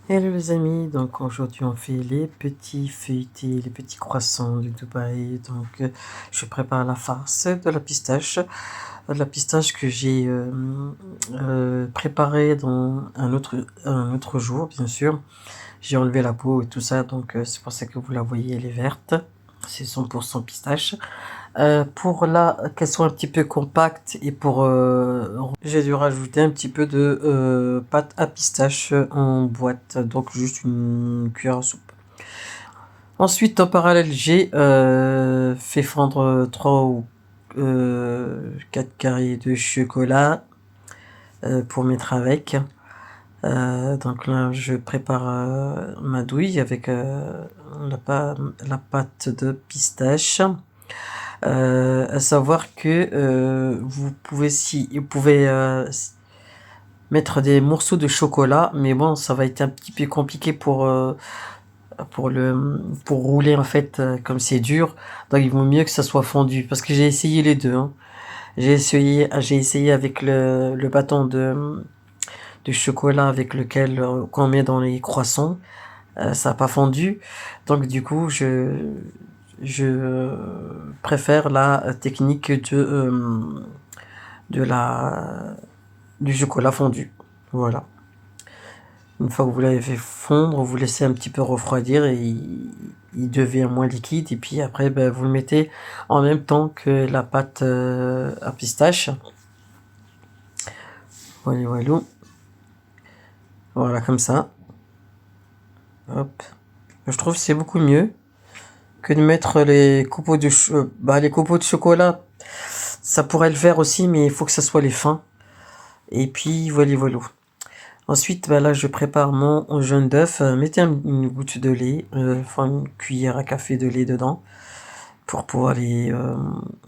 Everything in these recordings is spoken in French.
Hello les amis, donc aujourd'hui on fait les petits feuilletés, les petits croissants du Dubaï. Donc je prépare la farce de la pistache que j'ai préparée dans un autre jour bien sûr. J'ai enlevé la peau et tout ça, donc c'est pour ça que vous la voyez, elle est verte. C'est 100% pistache. Pour là, qu'elles soient un petit peu compactes et pour j'ai dû rajouter un petit peu de pâte à pistache en boîte, donc juste une cuillère à soupe. Ensuite, en parallèle, j'ai fait fondre 3 ou 4 carrés de chocolat pour mettre avec. Donc là, je prépare ma douille avec la pâte de pistache. À savoir que vous pouvez mettre des morceaux de chocolat, mais bon, ça va être un petit peu compliqué pour rouler en fait, comme c'est dur. Donc il vaut mieux que ça soit fondu, parce que j'ai essayé les deux, hein. J'ai essayé avec le bâton de chocolat avec lequel qu'on met dans les croissants. Ça n'a pas fondu, donc du coup je préfère la technique de la du chocolat fondu. Voilà. Une fois que vous l'avez fait fondre, vous laissez un petit peu refroidir et il devient moins liquide. Et puis après, ben, vous le mettez en même temps que la pâte à pistache. Voilà, voilà. Voilà, comme ça. Hop. Je trouve que c'est beaucoup mieux que de mettre les copeaux de chocolat. Ça pourrait le faire aussi, mais il faut que ça soit les fins. Et puis, voilà, voilà. Ensuite, bah là, je prépare mon jaune d'œuf. Mettez une goutte de lait, enfin une cuillère à café de lait dedans, pour pouvoir les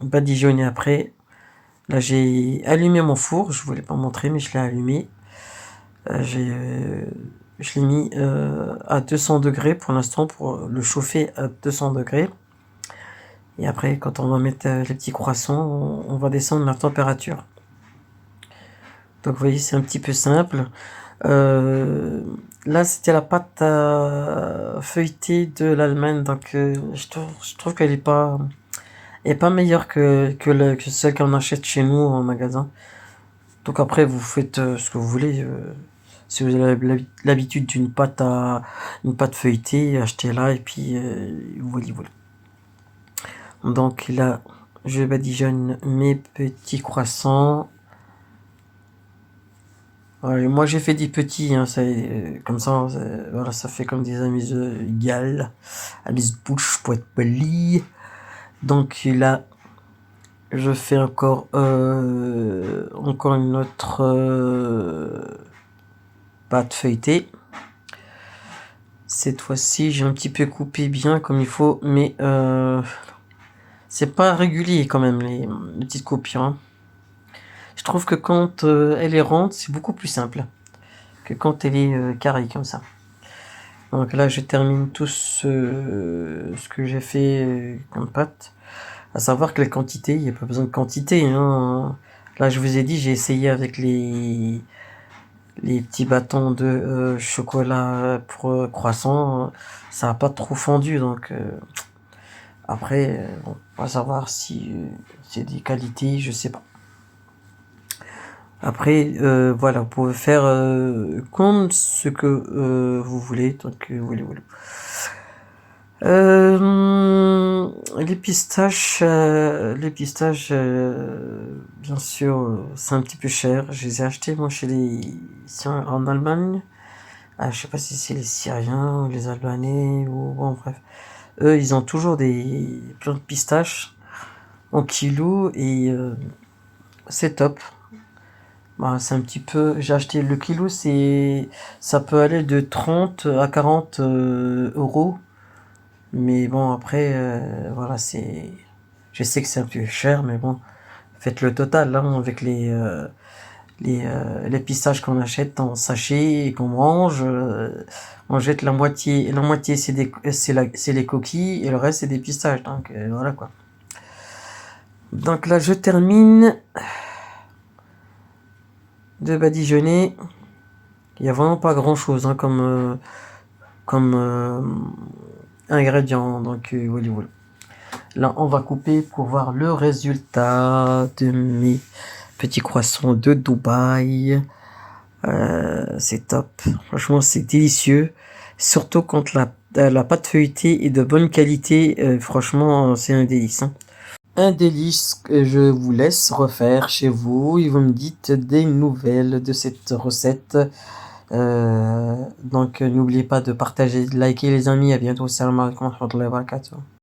badigeonner après. Là, j'ai allumé mon four. Je voulais pas montrer, mais je l'ai allumé. Je l'ai mis à 200 degrés pour l'instant, pour le chauffer à 200 degrés. Et après, quand on va mettre les petits croissants, on va descendre la température. Donc, vous voyez, c'est un petit peu simple. Euh, Là, c'était la pâte à feuilleter de l'Allemagne, donc je trouve qu'elle est pas meilleure que celle qu'on achète chez nous en magasin. Donc après, vous faites ce que vous voulez. Si vous avez l'habitude une pâte feuilletée, achetez-la et puis voilà, voilà. Donc là, je badigeonne mes petits croissants. Ouais, moi j'ai fait des petits, hein, comme ça, voilà, ça fait comme des amis égales, amuse-bouche pour être poli. Donc là, je fais encore une autre pâte feuilletée. Cette fois-ci, j'ai un petit peu coupé bien comme il faut, mais c'est pas régulier quand même les petites coupures, hein. Je trouve que quand elle est ronde, c'est beaucoup plus simple que quand elle est carrée comme ça. Donc là, je termine tout ce que j'ai fait comme pâte. À savoir que la quantité, il n'y a pas besoin de quantité, hein. Là, je vous ai dit, j'ai essayé avec les petits bâtons de chocolat pour croissant. Ça n'a pas trop fondu, donc après, bon, on va savoir si c'est des qualités, je sais pas. Après, voilà, vous pouvez faire comme ce que vous voulez. Donc, voilà, voilà. Les pistaches, bien sûr, c'est un petit peu cher. Je les ai achetés moi ici en Allemagne. Ah, je sais pas si c'est les Syriens ou les Albanais ou bon bref. Eux, ils ont toujours des plein de pistaches en kilo et c'est top. Bah, c'est un petit peu. J'ai acheté le kilo, ça peut aller de 30 à 40 euros. Mais bon, après, voilà, je sais que c'est un peu cher, mais bon, faites le total, là, avec les pistaches qu'on achète en sachet et qu'on mange, on jette la moitié c'est les coquilles et le reste c'est des pistaches, donc voilà quoi. Donc là, je termine de badigeonner. Il n'y a vraiment pas grand chose hein, comme ingrédient. Donc voilà, voilà. Là, on va couper pour voir le résultat de mes petits croissants de Dubaï. C'est top. Franchement, c'est délicieux. Surtout quand la pâte feuilletée est de bonne qualité. Franchement, c'est un délice. Hein. Un délice que je vous laisse refaire chez vous et vous me dites des nouvelles de cette recette. Donc n'oubliez pas de partager, de liker les amis. À bientôt. Salam alaikum wa rahmatullahi wa barakatuh.